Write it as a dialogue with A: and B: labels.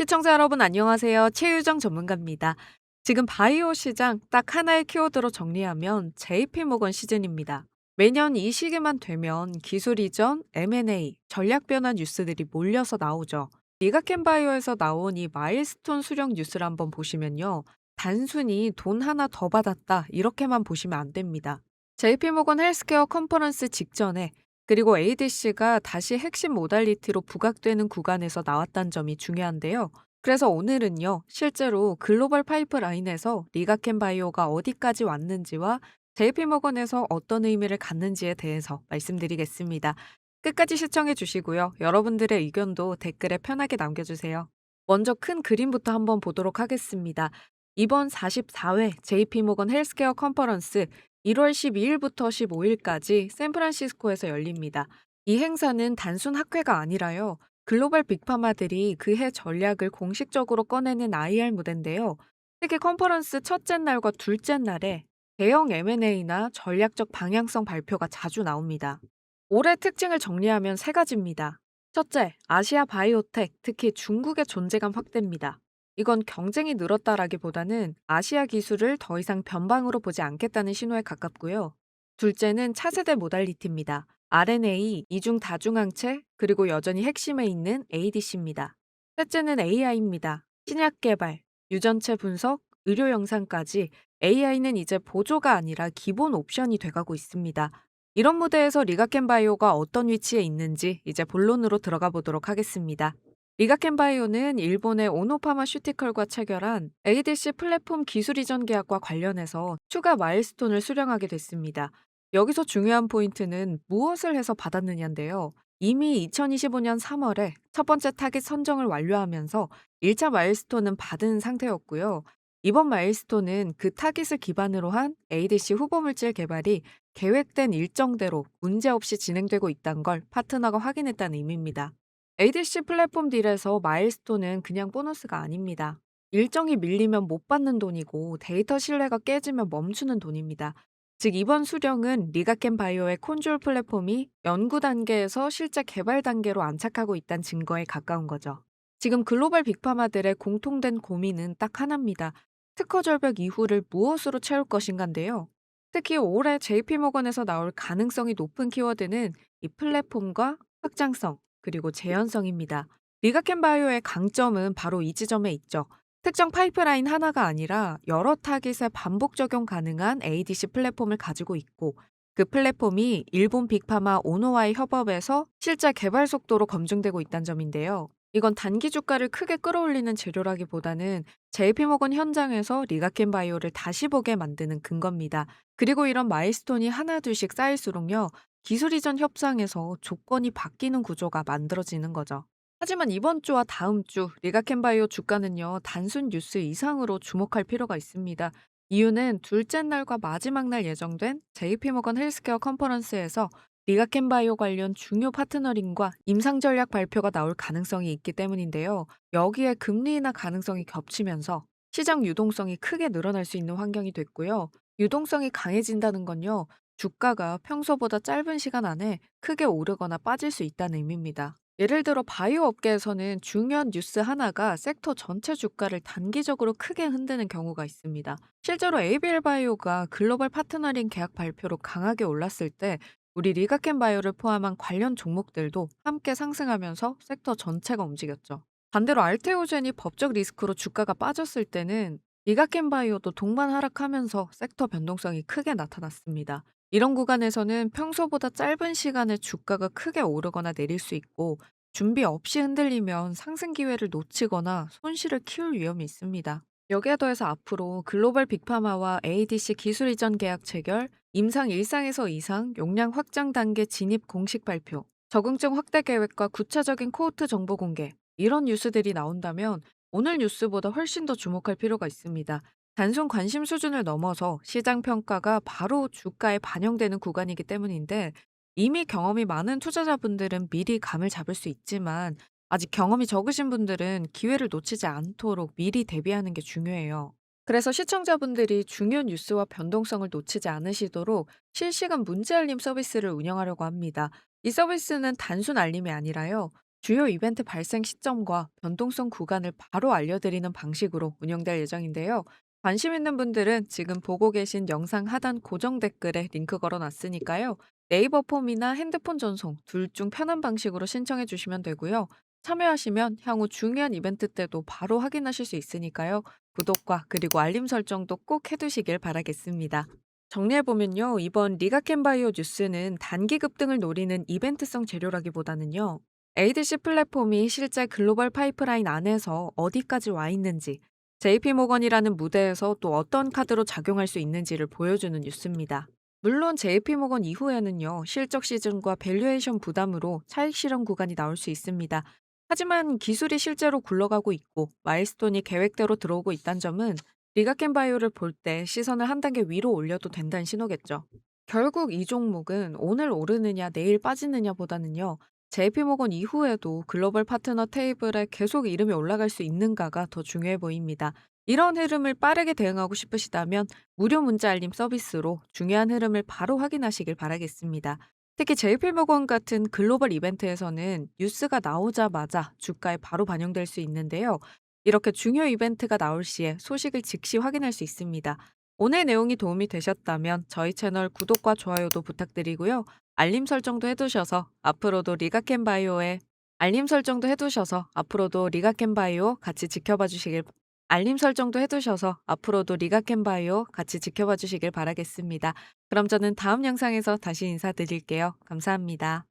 A: 시청자 여러분 안녕하세요. 최유정 전문가입니다. 지금 바이오 시장 딱 하나의 키워드로 정리하면 JP모건 시즌입니다. 매년 이 시기만 되면 기술 이전, M&A, 전략 변화 뉴스들이 몰려서 나오죠. 리가켄 바이오에서 나온 이 마일스톤 수령 뉴스를 한번 보시면요. 단순히 돈 하나 더 받았다 이렇게만 보시면 안 됩니다. JP모건 헬스케어 컨퍼런스 직전에 그리고 ADC가 다시 핵심 모달리티로 부각되는 구간에서 나왔다는 점이 중요한데요. 그래서 오늘은요, 실제로 글로벌 파이프라인에서 리가켄 바이오가 어디까지 왔는지와 JP모건에서 어떤 의미를 갖는지에 대해서 말씀드리겠습니다. 끝까지 시청해 주시고요. 여러분들의 의견도 댓글에 편하게 남겨주세요. 먼저 큰 그림부터 한번 보도록 하겠습니다. 이번 44회 JP모건 헬스케어 컨퍼런스 1월 12일부터 15일까지 샌프란시스코에서 열립니다. 이 행사는 단순 학회가 아니라요. 글로벌 빅파마들이 그해 전략을 공식적으로 꺼내는 IR 무대인데요. 특히 컨퍼런스 첫째 날과 둘째 날에 대형 M&A나 전략적 방향성 발표가 자주 나옵니다. 올해 특징을 정리하면 세 가지입니다. 첫째, 아시아 바이오텍, 특히 중국의 존재감 확대입니다. 이건 경쟁이 늘었다라기보다는 아시아 기술을 더 이상 변방으로 보지 않겠다는 신호에 가깝고요. 둘째는 차세대 모달리티입니다. RNA, 이중 다중항체, 그리고 여전히 핵심에 있는 ADC입니다. 셋째는 AI입니다. 신약 개발, 유전체 분석, 의료 영상까지 AI는 이제 보조가 아니라 기본 옵션이 돼가고 있습니다. 이런 무대에서 리가켄 바이오가 어떤 위치에 있는지 이제 본론으로 들어가 보도록 하겠습니다. 리가켄 바이오는 일본의 오노파마슈티컬과 체결한 ADC 플랫폼 기술 이전 계약과 관련해서 추가 마일스톤을 수령하게 됐습니다. 여기서 중요한 포인트는 무엇을 해서 받았느냐인데요. 이미 2025년 3월에 첫 번째 타깃 선정을 완료하면서 1차 마일스톤은 받은 상태였고요. 이번 마일스톤은 그 타깃을 기반으로 한 ADC 후보 물질 개발이 계획된 일정대로 문제없이 진행되고 있다는 걸 파트너가 확인했다는 의미입니다. ADC 플랫폼 딜에서 마일스톤은 그냥 보너스가 아닙니다. 일정이 밀리면 못 받는 돈이고 데이터 신뢰가 깨지면 멈추는 돈입니다. 즉 이번 수령은 리가켄 바이오의 콘졸 플랫폼이 연구 단계에서 실제 개발 단계로 안착하고 있다는 증거에 가까운 거죠. 지금 글로벌 빅파마들의 공통된 고민은 딱 하나입니다. 특허 절벽 이후를 무엇으로 채울 것인가인데요. 특히 올해 JP모건에서 나올 가능성이 높은 키워드는 이 플랫폼과 확장성, 그리고 재현성입니다. 리가켄 바이오의 강점은 바로 이 지점에 있죠. 특정 파이프라인 하나가 아니라 여러 타깃에 반복 적용 가능한 ADC 플랫폼을 가지고 있고 그 플랫폼이 일본 빅파마 오노와의 협업에서 실제 개발 속도로 검증되고 있다는 점인데요. 이건 단기 주가를 크게 끌어올리는 재료라기보다는 JP모건 현장에서 리가켄 바이오를 다시 보게 만드는 근거입니다. 그리고 이런 마일스톤이 하나둘씩 쌓일수록요. 기술 이전 협상에서 조건이 바뀌는 구조가 만들어지는 거죠. 하지만 이번 주와 다음 주 리가켄 바이오 주가는요. 단순 뉴스 이상으로 주목할 필요가 있습니다. 이유는 둘째 날과 마지막 날 예정된 JP모건 헬스케어 컨퍼런스에서 리가켄 바이오 관련 중요 파트너링과 임상 전략 발표가 나올 가능성이 있기 때문인데요. 여기에 금리 인하 가능성이 겹치면서 시장 유동성이 크게 늘어날 수 있는 환경이 됐고요. 유동성이 강해진다는 건요. 주가가 평소보다 짧은 시간 안에 크게 오르거나 빠질 수 있다는 의미입니다. 예를 들어 바이오 업계에서는 중요한 뉴스 하나가 섹터 전체 주가를 단기적으로 크게 흔드는 경우가 있습니다. 실제로 ABL 바이오가 글로벌 파트너링 계약 발표로 강하게 올랐을 때 우리 리가켄 바이오를 포함한 관련 종목들도 함께 상승하면서 섹터 전체가 움직였죠. 반대로 알테오젠이 법적 리스크로 주가가 빠졌을 때는 리가켄 바이오도 동반 하락하면서 섹터 변동성이 크게 나타났습니다. 이런 구간에서는 평소보다 짧은 시간에 주가가 크게 오르거나 내릴 수 있고 준비 없이 흔들리면 상승 기회를 놓치거나 손실을 키울 위험이 있습니다. 여기에 더해서 앞으로 글로벌 빅파마와 ADC 기술 이전 계약 체결, 임상 1상에서 2상 용량 확장 단계 진입 공식 발표, 적응증 확대 계획과 구체적인 코호트 정보 공개, 이런 뉴스들이 나온다면 오늘 뉴스보다 훨씬 더 주목할 필요가 있습니다. 단순 관심 수준을 넘어서 시장 평가가 바로 주가에 반영되는 구간이기 때문인데 이미 경험이 많은 투자자분들은 미리 감을 잡을 수 있지만 아직 경험이 적으신 분들은 기회를 놓치지 않도록 미리 대비하는 게 중요해요. 그래서 시청자분들이 중요 뉴스와 변동성을 놓치지 않으시도록 실시간 문제 알림 서비스를 운영하려고 합니다. 이 서비스는 단순 알림이 아니라요. 주요 이벤트 발생 시점과 변동성 구간을 바로 알려드리는 방식으로 운영될 예정인데요. 관심 있는 분들은 지금 보고 계신 영상 하단 고정 댓글에 링크 걸어놨으니까요. 네이버 폼이나 핸드폰 전송 둘 중 편한 방식으로 신청해 주시면 되고요. 참여하시면 향후 중요한 이벤트 때도 바로 확인하실 수 있으니까요. 구독과 그리고 알림 설정도 꼭 해두시길 바라겠습니다. 정리해보면요. 이번 리가켄바이오 뉴스는 단기 급등을 노리는 이벤트성 재료라기보다는요. ADC 플랫폼이 실제 글로벌 파이프라인 안에서 어디까지 와 있는지, JP모건이라는 무대에서 또 어떤 카드로 작용할 수 있는지를 보여주는 뉴스입니다. 물론 JP모건 이후에는요, 실적 시즌과 밸류에이션 부담으로 차익 실현 구간이 나올 수 있습니다. 하지만 기술이 실제로 굴러가고 있고 마일스톤이 계획대로 들어오고 있다는 점은 리가켄바이오를 볼 때 시선을 한 단계 위로 올려도 된다는 신호겠죠. 결국 이 종목은 오늘 오르느냐 내일 빠지느냐 보다는요. JP모건 이후에도 글로벌 파트너 테이블에 계속 이름이 올라갈 수 있는가가 더 중요해 보입니다. 이런 흐름을 빠르게 대응하고 싶으시다면 무료 문자 알림 서비스로 중요한 흐름을 바로 확인하시길 바라겠습니다. 특히 JP모건 같은 글로벌 이벤트에서는 뉴스가 나오자마자 주가에 바로 반영될 수 있는데요. 이렇게 중요 이벤트가 나올 시에 소식을 즉시 확인할 수 있습니다. 오늘 내용이 도움이 되셨다면 저희 채널 구독과 좋아요도 부탁드리고요. 알림 설정도 해두셔서 앞으로도 리가켄바이오의 알림 설정도 해두셔서 앞으로도 리가켄바이오 같이 지켜봐 주시길 알림 설정도 해두셔서 앞으로도 리가켄바이오 같이 지켜봐 주시길 바라겠습니다. 그럼 저는 다음 영상에서 다시 인사드릴게요. 감사합니다.